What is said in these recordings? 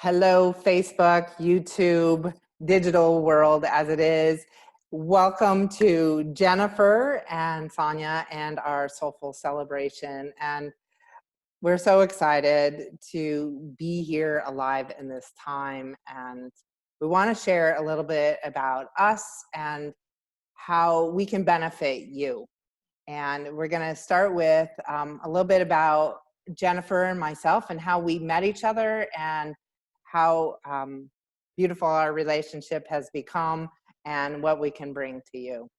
Hello, Facebook, YouTube, digital world as it is. Welcome to Jennifer and Sonya and our Soulful celebration. And we're so excited to be here alive in this time. And we want to share a little bit about us and how we can benefit you. And we're going to start with a little bit about Jennifer and myself and how we met each other and how beautiful our relationship has become and what we can bring to you.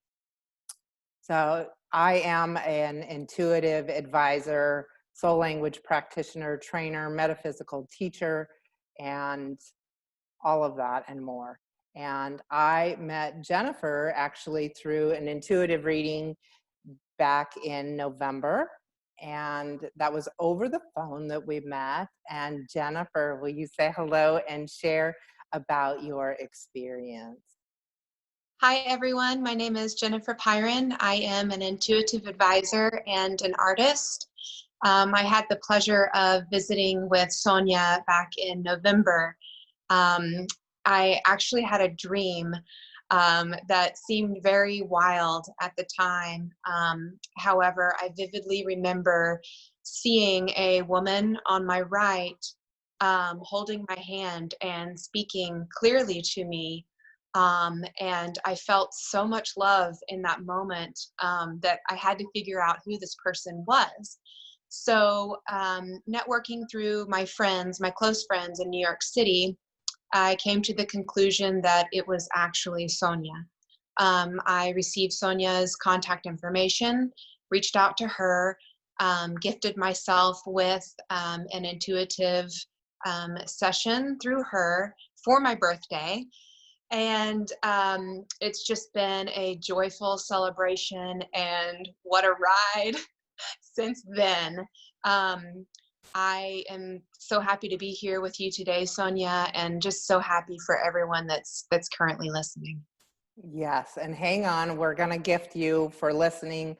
So I am an intuitive advisor, soul language practitioner, trainer, metaphysical teacher, and all of that and more. And I met Jennifer actually through an intuitive reading back in November. And that was over the phone that we met. And Jennifer, will you say hello and share about your experience? Hi, everyone. My name is Jennifer.pyron. I am an intuitive advisor and an artist. I had the pleasure of visiting with Sonya back in November. I actually had a dream that seemed very wild at the time. However, I vividly remember seeing a woman on my right holding my hand and speaking clearly to me. And I felt so much love in that moment that I had to figure out who this person was. So networking through my friends, my close friends in New York City, I came to the conclusion that it was actually Sonya. I received Sonya's contact information, reached out to her, gifted myself with an intuitive session through her for my birthday. And it's just been a joyful celebration, and what a ride since then. I am so happy to be here with you today, Sonya, and just so happy for everyone that's currently listening. Yes, and hang on, we're going to gift you for listening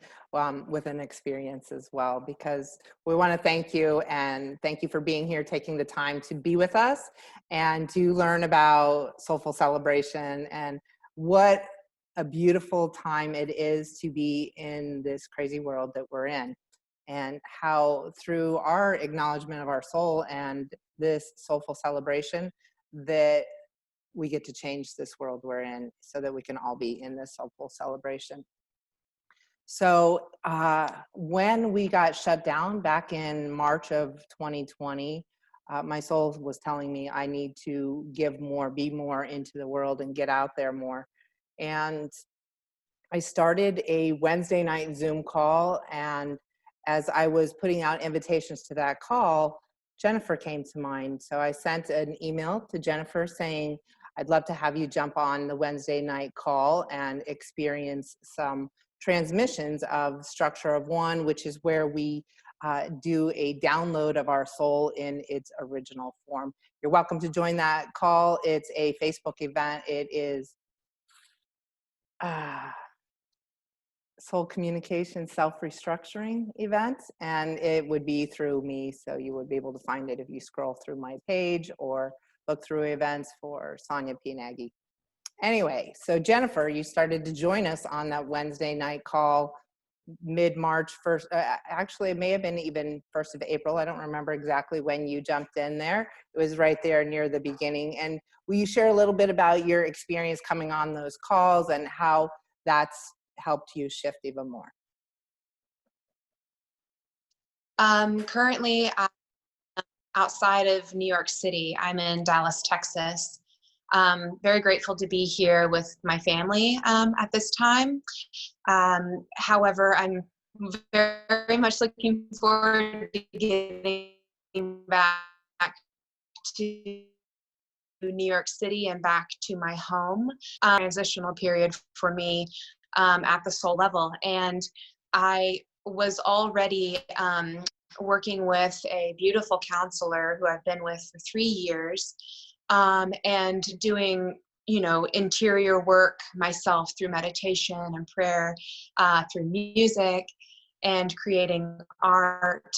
with an experience as well, because we want to thank you and thank you for being here, taking the time to be with us and to learn about Soulful Celebration and what a beautiful time it is to be in this crazy world that we're in, and how through our acknowledgement of our soul and this Soulful Celebration that we get to change this world we're in so that we can all be in this Soulful celebration. So when we got shut down back in March of 2020, my soul was telling me I need to give more, be more into the world and get out there more. And I started a Wednesday night Zoom call. And as I was putting out invitations to that call, Jennifer came to mind. So I sent an email to Jennifer saying, I'd love to have you jump on the Wednesday night call and experience some transmissions of Structure of One, which is where we do a download of our soul in its original form. You're welcome to join that call. It's a Facebook event. It is soul communication self-restructuring event, and it would be through me, so you would be able to find it if you scroll through my page or look through events for Sonya P. Nagy. Anyway, so Jennifer, you started to join us on that Wednesday night call mid-March, first, actually it may have been even 1st of April. I don't remember exactly when you jumped in there. It was right there near the beginning. And will you share a little bit about your experience coming on those calls and how that's helped you shift even more? Currently, I'm outside of New York City. I'm in Dallas, Texas. Very grateful to be here with my family at this time. However, I'm very much looking forward to getting back to New York City and back to my home. Transitional period for me at the soul level. And I was already working with a beautiful counselor who I've been with for 3 years, and doing, interior work myself through meditation and prayer, through music and creating art.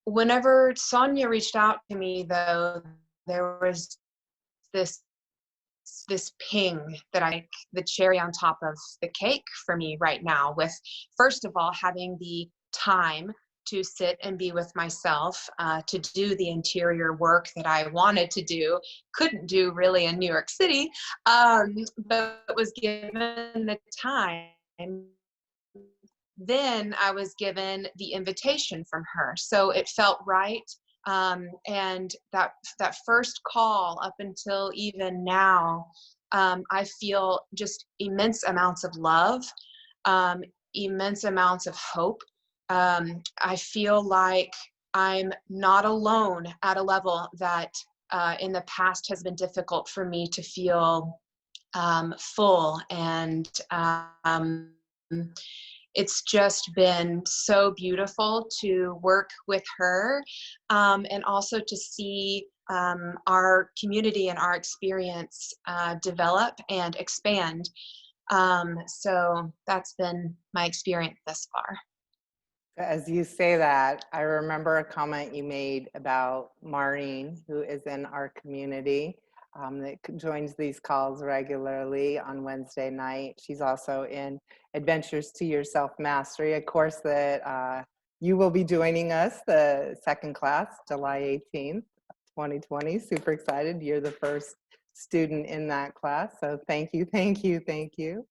Whenever Sonya reached out to me, though, there was this ping that the cherry on top of the cake for me right now, with first of all having the time to sit and be with myself, to do the interior work that I wanted to do, couldn't do really in New York City, but was given the time. Then I was given the invitation from her, so it felt right. And that first call up until even now, I feel just immense amounts of love, um, immense amounts of hope. I feel like I'm not alone at a level that in the past has been difficult for me to feel full, and it's just been so beautiful to work with her, and also to see our community and our experience develop and expand. So that's been my experience thus far. As you say that, I remember a comment you made about Maureen, who is in our community, that joins these calls regularly on Wednesday night. She's also in Adventures to Your Self-Mastery, a course that you will be joining us, the second class, July 18th, 2020. Super excited. You're the first student in that class. So thank you, thank you, thank you.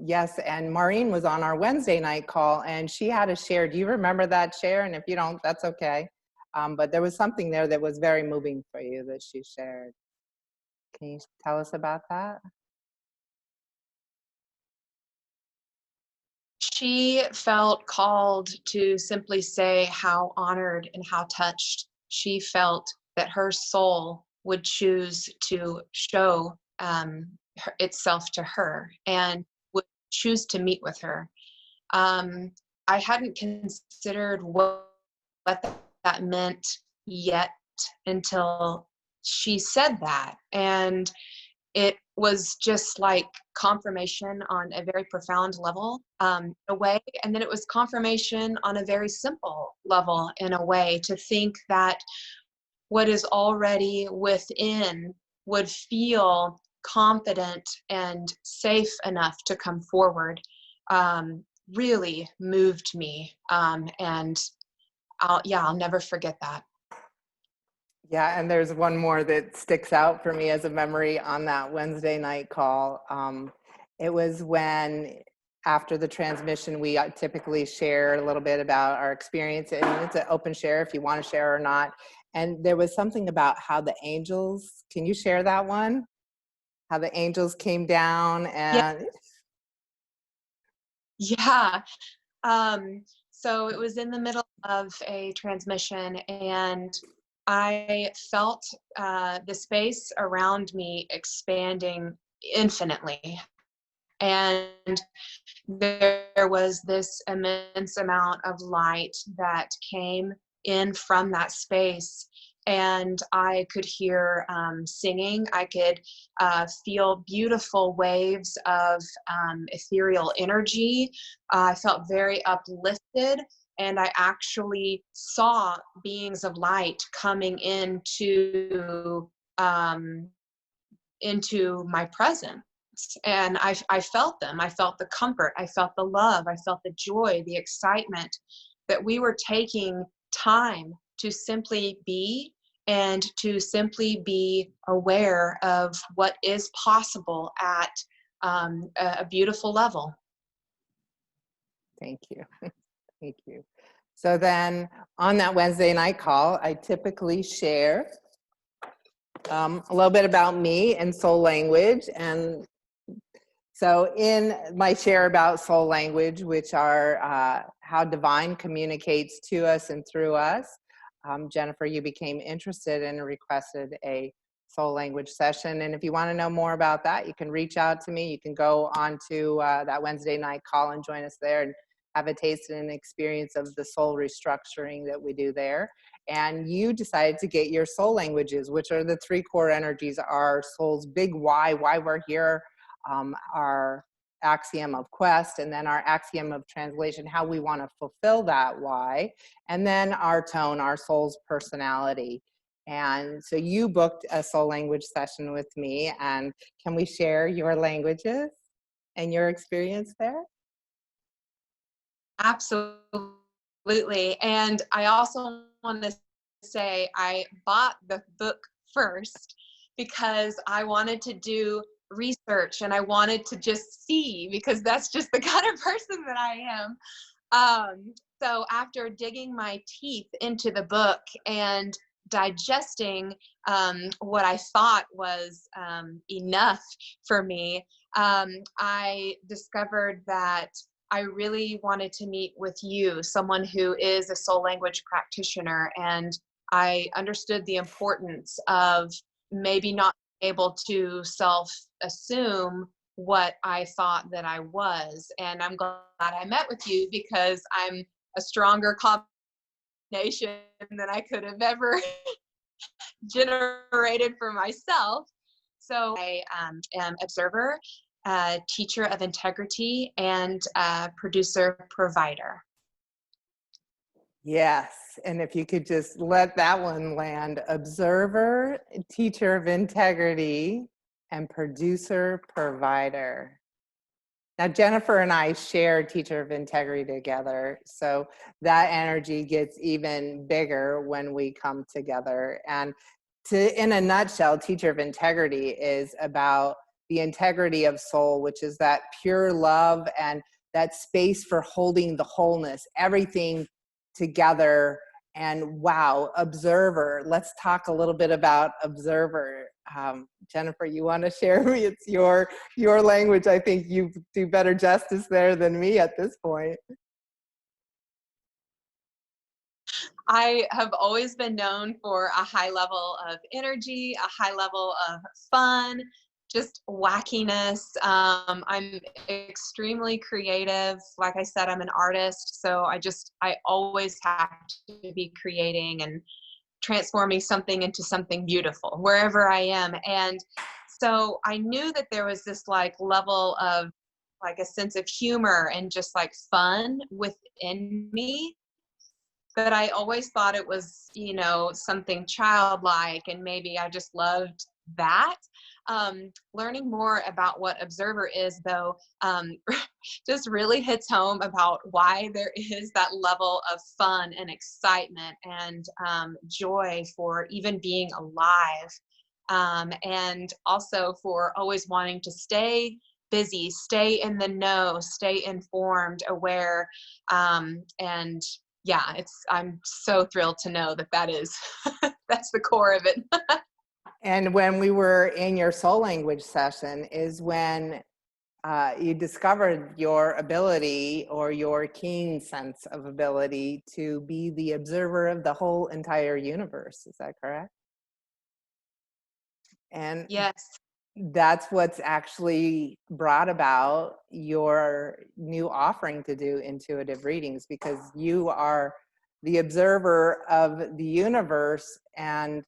Yes, and Maureen was on our Wednesday night call, and she had a share. Do you remember that share? And if you don't, that's okay. But there was something there that was very moving for you that she shared. Can you tell us about that? She felt called to simply say how honored and how touched she felt that her soul would choose to show itself to her and would choose to meet with her. Um, I hadn't considered what that meant yet until she said that. And it was just like confirmation on a very profound level, in a way. And then it was confirmation on a very simple level, in a way, to think that what is already within would feel confident and safe enough to come forward, really moved me. And I'll never forget that. Yeah, and there's one more that sticks out for me as a memory on that Wednesday night call. It was when, after the transmission, we typically share a little bit about our experience, and it's an open share if you want to share or not. And there was something about how the angels, can you share that one? How the angels came down Yeah. and Yeah. So it was in the middle of a transmission, and I felt the space around me expanding infinitely. And there was this immense amount of light that came in from that space. And I could hear singing. I could feel beautiful waves of ethereal energy. I felt very uplifted. And I actually saw beings of light coming um, into my presence. And I felt them. I felt the comfort. I felt the love. I felt the joy, the excitement, that we were taking time to simply be, and to simply be aware of what is possible at a beautiful level. thank you, thank you. So then on that Wednesday night call, I typically share a little bit about me and soul language. And so in my share about soul language, which are how divine communicates to us and through us, Jennifer, you became interested and requested a soul language session. And if you want to know more about that, you can reach out to me. You can go on to that Wednesday night call and join us there and have a taste and an experience of the soul restructuring that we do there. And you decided to get your soul languages, which are the three core energies, our soul's big why we're here, our axiom of quest, and then our axiom of translation, how we want to fulfill that why, and then our tone, our soul's personality. And so you booked a soul language session with me, and can we share your languages and your experience there? Absolutely. And I also want to say I bought the book first because I wanted to do research and I wanted to just see, because that's just the kind of person that I am. So after digging my teeth into the book and digesting what I thought was enough for me, I discovered that I really wanted to meet with you, someone who is a soul language practitioner. And I understood the importance of maybe not able to self assume what I thought that I was. And I'm glad I met with you because I'm a stronger combination than I could have ever generated for myself. So I am observer, teacher of integrity, and producer provider. Yes, and if you could just let that one land: observer, teacher of integrity, and producer provider. Now, Jennifer and I share teacher of integrity together, so that energy gets even bigger when we come together. And in a nutshell, teacher of integrity is about the integrity of soul, which is that pure love and that space for holding the wholeness, everything together. And wow, observer. Let's talk a little bit about observer. Jennifer, you want to share? It's your language. I think you do better justice there than me at this point. I have always been known for a high level of energy, a high level of fun, just wackiness. I'm extremely creative. Like I said, I'm an artist, so I always have to be creating and transforming something into something beautiful wherever I am. And so I knew that there was this like level of like a sense of humor and just like fun within me, but I always thought it was, something childlike, and maybe I just loved that. Learning more about what observer is, though, just really hits home about why there is that level of fun and excitement and joy for even being alive. And also for always wanting to stay busy, stay in the know, stay informed, aware, and yeah, I'm so thrilled to know that is that's the core of it. And when we were in your soul language session is when you discovered your ability, or your keen sense of ability, to be the observer of the whole entire universe. Is that correct? And Yes. that's what's actually brought about your new offering to do intuitive readings, because you are the observer of the universe, and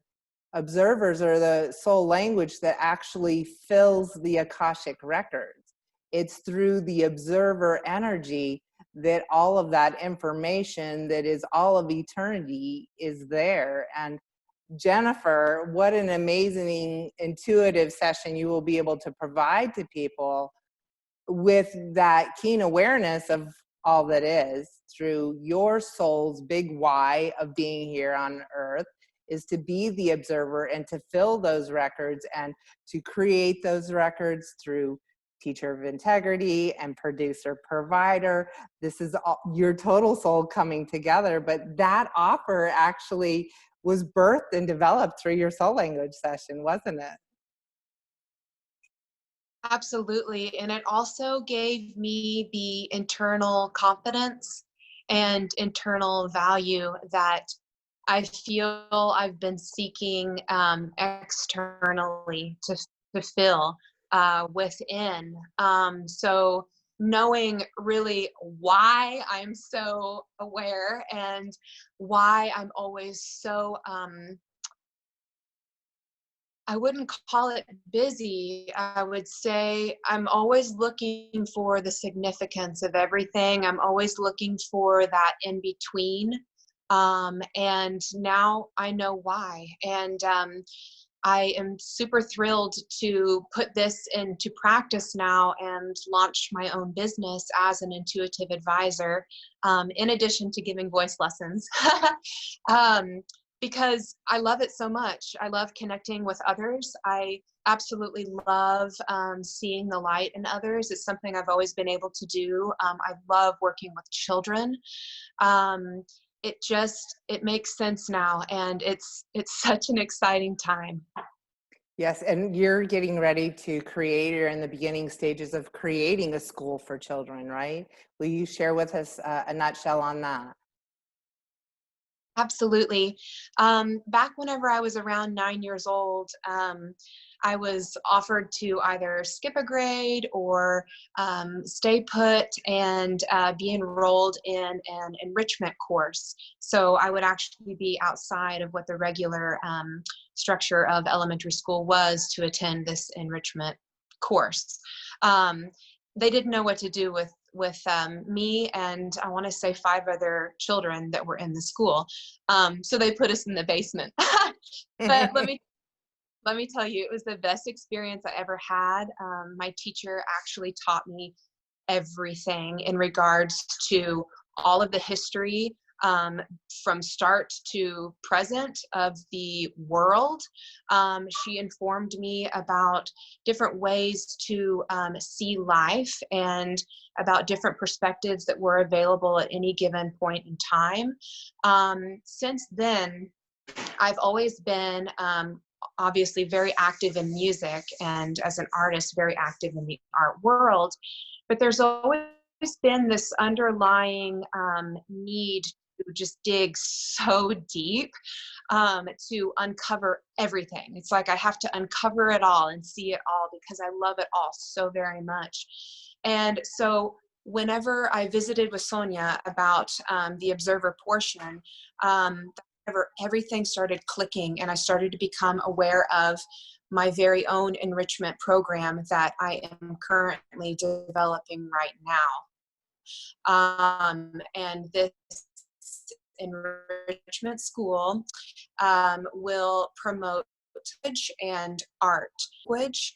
observers are the soul language that actually fills the Akashic records. It's through the observer energy that all of that information, that is all of eternity, is there. And Jennifer, what an amazing intuitive session you will be able to provide to people with that keen awareness of all that is, through your soul's big why of being here on earth, is to be the observer and to fill those records and to create those records through teacher of integrity and producer provider. This is all, your total soul coming together. But that offer actually was birthed and developed through your soul language session, wasn't it? Absolutely. And it also gave me the internal confidence and internal value that I feel I've been seeking externally to fill within. So knowing really why I'm so aware and why I'm always so I wouldn't call it busy. I would say I'm always looking for the significance of everything. I'm always looking for that in between. And now I know why. And I am super thrilled to put this into practice now and launch my own business as an intuitive advisor, in addition to giving voice lessons. um, because I love it so much. I love connecting with others. I absolutely love seeing the light in others. It's something I've always been able to do. I love working with children. Um, it makes sense now, and it's such an exciting time. Yes, and you're getting ready to create, or in the beginning stages of creating a school for children, right? Will you share with us a nutshell on that? Absolutely. Back whenever I was around 9 years old, I was offered to either skip a grade or stay put and be enrolled in an enrichment course. So I would actually be outside of what the regular structure of elementary school was to attend this enrichment course. Um, they didn't know what to do with me and I want to say 5 other children that were in the school. So they put us in the basement. But let me tell you, it was the best experience I ever had. My teacher actually taught me everything in regards to all of the history, from start to present of the world. She informed me about different ways to see life and about different perspectives that were available at any given point in time. Since then, I've always been obviously very active in music and as an artist, very active in the art world. But there's always been this underlying need to just dig so deep, to uncover everything. It's like I have to uncover it all and see it all because I love it all so very much. And so whenever I visited with Sonya about the observer portion, um, everything started clicking and I started to become aware of my very own enrichment program that I am currently developing right now. And this enrichment school will promote language and art, language,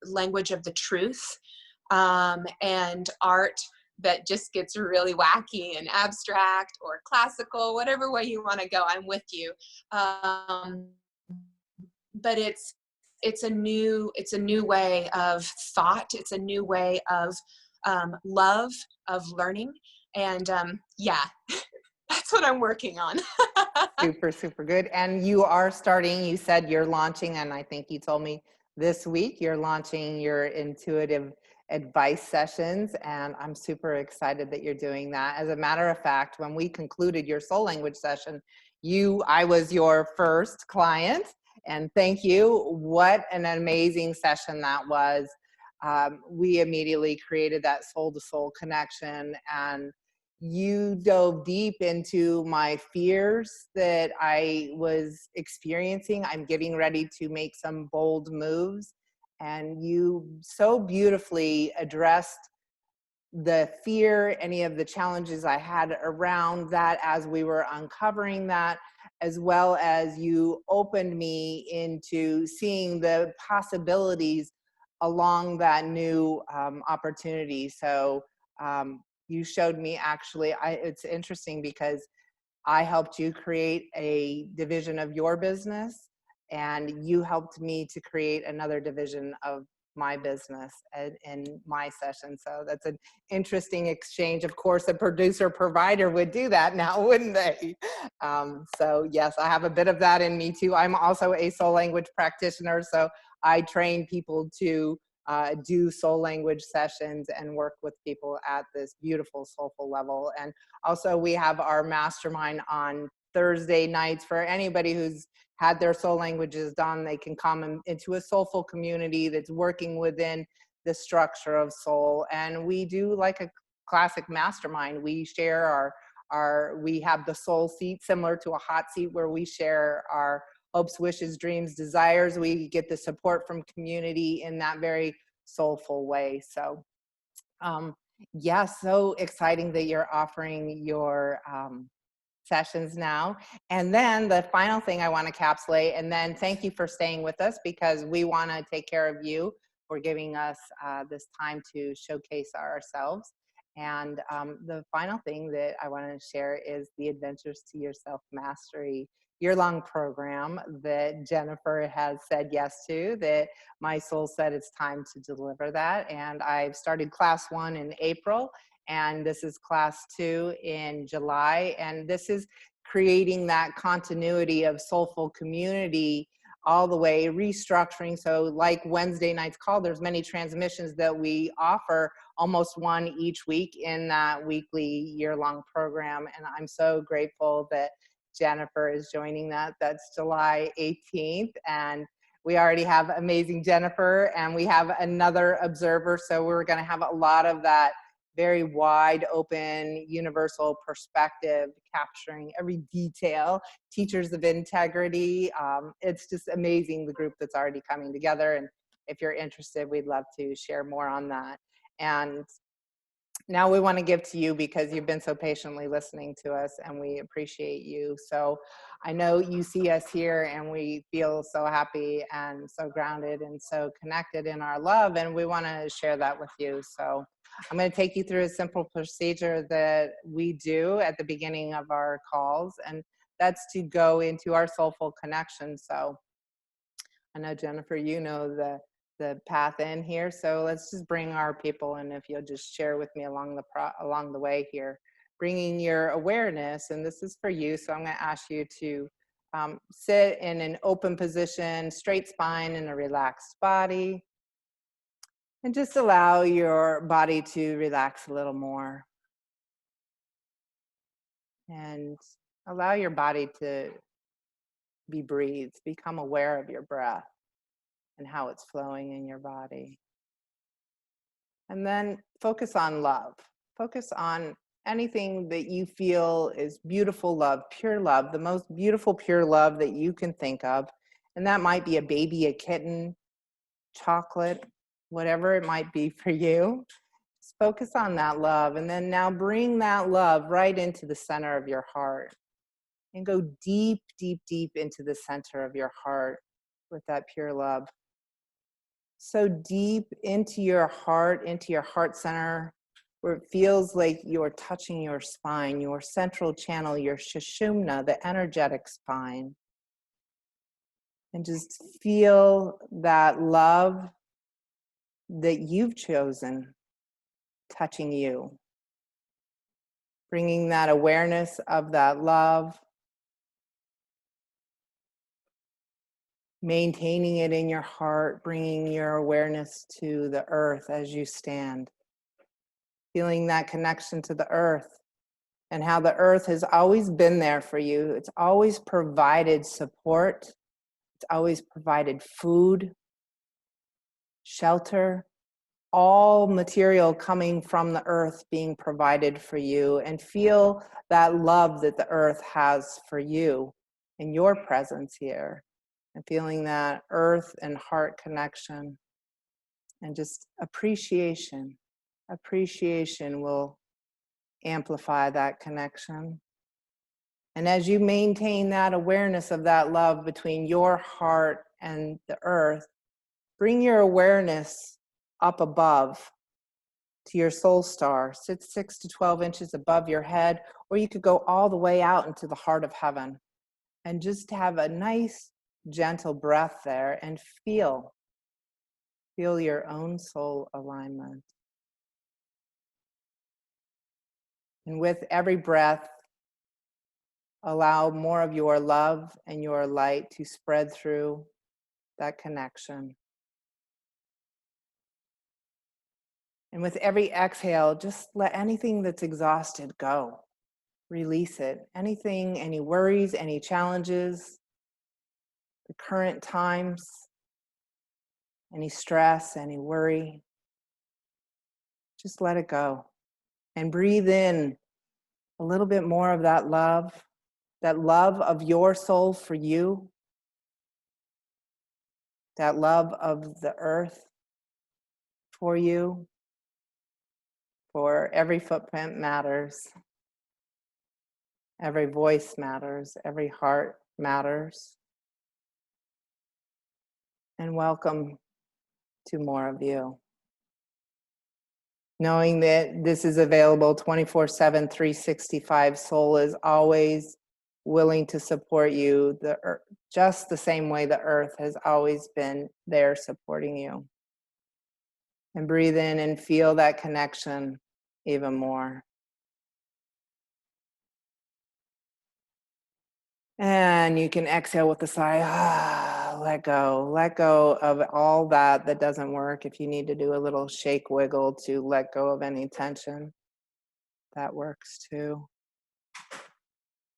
language of the truth, and art that just gets really wacky and abstract or classical, whatever way you want to go, I'm with you. Um, but it's a new way of thought. It's a new way of love, of learning, and yeah, that's what I'm working on. Super, super good. And you are starting, you said you're launching, and I think you told me this week you're launching your intuitive advice sessions. And I'm super excited that you're doing that. As a matter of fact, when we concluded your soul language session, I was your first client. And thank you. What an amazing session that was. We immediately created that soul to soul connection, and you dove deep into my fears that I was experiencing. I'm getting ready to make some bold moves. And you so beautifully addressed the fear, any of the challenges I had around that as we were uncovering that, as well as you opened me into seeing the possibilities along that new opportunity. So you showed me actually, it's interesting because I helped you create a division of your business, and you helped me to create another division of my business in my session. So that's an interesting exchange. Of course, a producer provider would do that now, wouldn't they? So yes, I have a bit of that in me too. I'm also a soul language practitioner, so I train people to do soul language sessions and work with people at this beautiful soulful level. And also we have our mastermind on Thursday nights for anybody who's had their soul languages done. They can come into a soulful community that's working within the structure of soul. And we do like a classic mastermind. We share we have the soul seat similar to a hot seat where we share our hopes, wishes, dreams, desires. We get the support from community in that very soulful way. So yeah, so exciting that you're offering your sessions now. And then the final thing I want to encapsulate, and then thank you for staying with us, because we want to take care of you for giving us this time to showcase ourselves. And the final thing that I want to share is the Adventures to Your Self Mastery year-long program that Jennifer has said yes to, that my soul said it's time to deliver that. And I've started class 1 in April, and this is class 2 in July. And this is creating that continuity of soulful community all the way, restructuring. So like Wednesday night's call, there's many transmissions that we offer, almost one each week in that weekly year-long program. And I'm so grateful that Jennifer is joining that. That's July 18th. And we already have amazing Jennifer, and we have another observer. So we're going to have a lot of that very wide open universal perspective, capturing every detail, teachers of integrity. It's just amazing, the group that's already coming together. And if you're interested, we'd love to share more on that. And now we want to give to you, because you've been so patiently listening to us, and we appreciate you. So I know you see us here, and we feel so happy and so grounded and so connected in our love, and we want to share that with you. So I'm going to take you through a simple procedure that we do at the beginning of our calls, and that's to go into our soulful connection. So I know, Jennifer, you know the path in here. So let's just bring our people, and if you'll just share with me along the way here, bringing your awareness, and this is for you. So I'm going to ask you to sit in an open position, straight spine, and a relaxed body, and just allow your body to relax a little more, and allow your body to be breathed. Become aware of your breath and how it's flowing in your body. And then focus on love. Focus on anything that you feel is beautiful love, pure love, the most beautiful, pure love that you can think of. And that might be a baby, a kitten, chocolate, whatever it might be for you. Just focus on that love. And then now bring that love right into the center of your heart. And go deep, deep, deep into the center of your heart with that pure love. So deep into your heart center, where it feels like you're touching your spine, your central channel, your sushumna, the energetic spine. And just feel that love that you've chosen touching you. Bringing that awareness of that love, maintaining it in your heart, bringing your awareness to the earth as you stand. Feeling that connection to the earth, and how the earth has always been there for you. It's always provided support. It's always provided food, shelter, all material coming from the earth being provided for you. And feel that love that the earth has for you and your presence here. And feeling that earth and heart connection, and just appreciation. Appreciation will amplify that connection. And as you maintain that awareness of that love between your heart and the earth, bring your awareness up above to your soul star. Sit 6 to 12 inches above your head, or you could go all the way out into the heart of heaven, and just have a nice gentle breath there, and feel your own soul alignment. And with every breath, allow more of your love and your light to spread through that connection. And with every exhale, just let anything that's exhausted go. Release it. Anything, any worries, any challenges, the current times, any stress, any worry, just let it go. And breathe in a little bit more of that love of your soul for you, that love of the earth for you, for every footprint matters, every voice matters, every heart matters. And welcome to more of you. Knowing that this is available 24/7, 365, Soul is always willing to support you just the same way the earth has always been there supporting you. And breathe in and feel that connection even more. And you can exhale with a sigh. Let go of all that doesn't work. If you need to do a little shake wiggle to let go of any tension, that works too.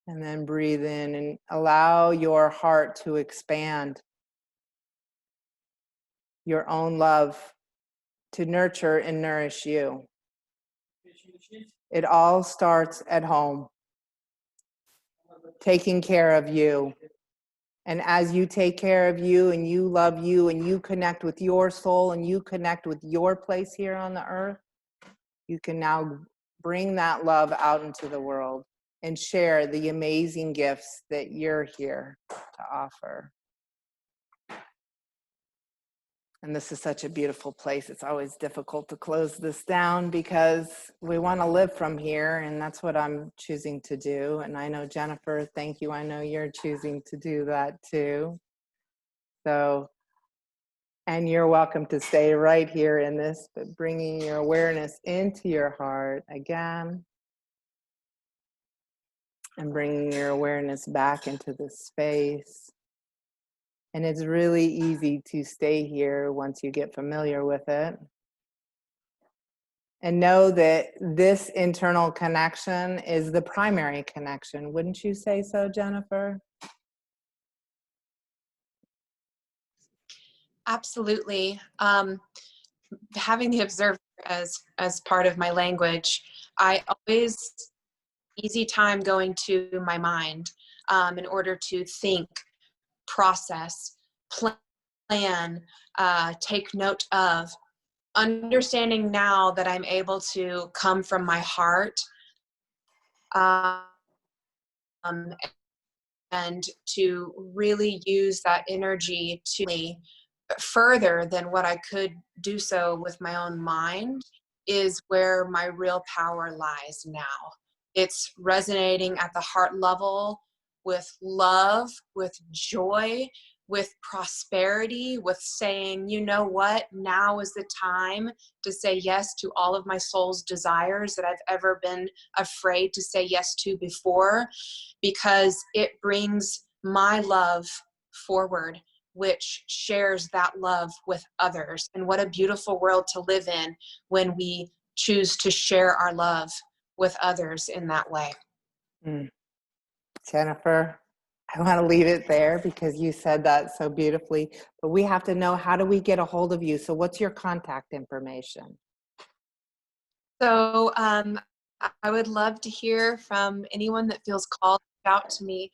And then breathe in and allow your heart to expand, your own love to nurture and nourish you. It all starts at home, taking care of you. And as you take care of you and you love you and you connect with your soul and you connect with your place here on the earth, you can now bring that love out into the world and share the amazing gifts that you're here to offer. And this is such a beautiful place. It's always difficult to close this down because we want to live from here, and that's what I'm choosing to do. And I know, Jennifer, thank you. I know you're choosing to do that too. So, and you're welcome to stay right here in this, but bringing your awareness into your heart again, and bringing your awareness back into this space. And it's really easy to stay here once you get familiar with it. And know that this internal connection is the primary connection. Wouldn't you say so, Jennifer? Absolutely. Having the observer as part of my language, I always easy time going to my mind in order to think, process, plan, take note of. Understanding now that I'm able to come from my heart and to really use that energy to further than what I could do so with my own mind is where my real power lies now. It's resonating at the heart level with love, with joy, with prosperity, with saying, you know what, now is the time to say yes to all of my soul's desires that I've ever been afraid to say yes to before, because it brings my love forward, which shares that love with others. And what a beautiful world to live in when we choose to share our love with others in that way. Jennifer, I want to leave it there because you said that so beautifully, but we have to know, how do we get a hold of you? So what's your contact information? So I would love to hear from anyone that feels called to reach out to me.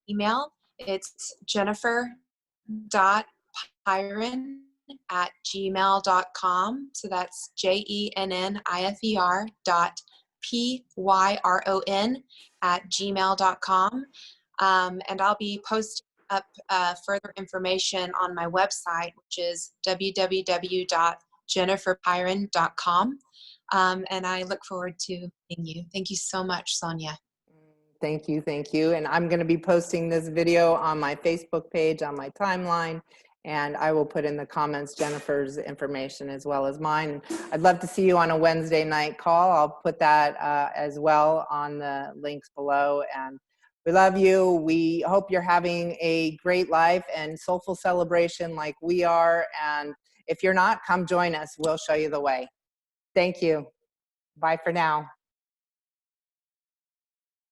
Email, it's jennifer.pyron@gmail.com. So that's JENNIFER.PYRON@gmail.com. And I'll be posting up further information on my website, which is www.jennifer.pyron.com. And I look forward to meeting you. Thank you so much, Sonya. Thank you. And I'm going to be posting this video on my Facebook page, on my timeline, and I will put in the comments Jennifer's information as well as mine. I'd love to see you on a Wednesday night call. I'll put that as well on the links below. And we love you. We hope you're having a great life and soulful celebration like we are. And if you're not, come join us. We'll show you the way. Thank you. Bye for now.